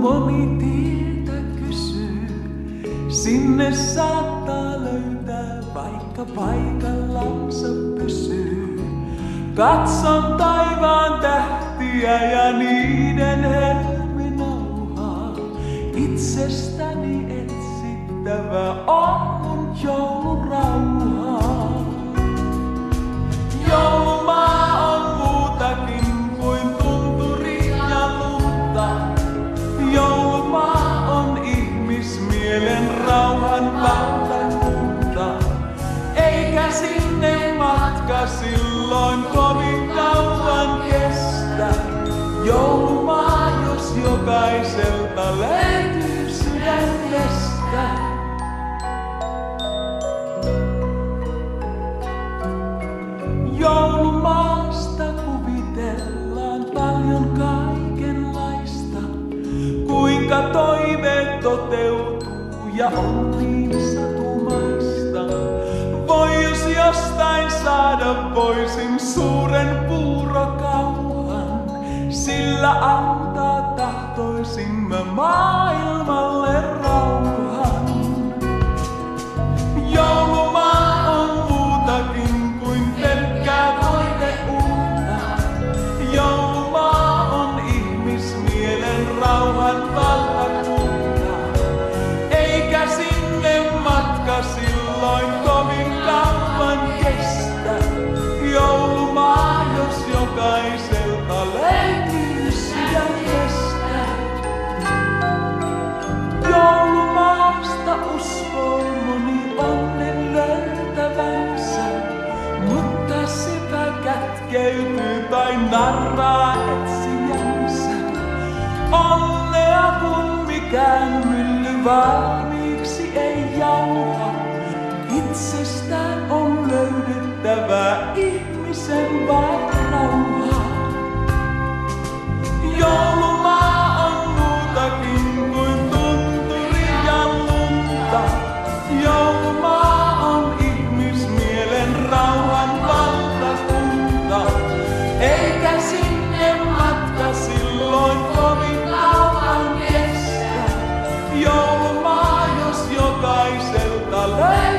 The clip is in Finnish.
moni tietä kysyy, sinne saattaa löytää, vaikka paikallansa pysyy. Katson taivaan tähtiä ja niiden helminauhaa, itsestäni etsittävä on mun joulurauhaa. Joulumaa on muutakin kuin tunturi ja lunta. Joulumaa on ihmismielen rauhan valtakunta. Eikä sinne matka silloin kovin kauan kestä. Joulumaa, jos jokaiselta löytyy sydämestä. Joulumaasta kuvitellaan paljon kaikenlaista, kuinka toiveet toteutuu ja on niin satumaista. Voi jos jostain saada voisin suuren puurokauhan, sillä antaa tahtoisin mä maailmalle rauhan. Joulumaa on muutakin kuin pelkkää toiveunta. Joulumaa on ihmismielen rauhan valtakunta. Eikä sinne matka silloin kovin kauan kestä. Joulumaa, jos jokaiselta löytyy sydämestä. Joulumaasta uskoo moni onnen löytävänsä, mutta sitä kätkeytyy tai narraa etsijänsä. Onnea kun mikään mylly valmiiksi ei jauha, itsestään on löydettävä ihmisen vain rauha. Joulumaa on muutakin kuin tunturi ja lunta. Joulumaa on ihmismielen rauhan valtakunta. Eikä sinne matka silloin kovin kauan kestä. Joulumaa, jos jokaiselta löytyy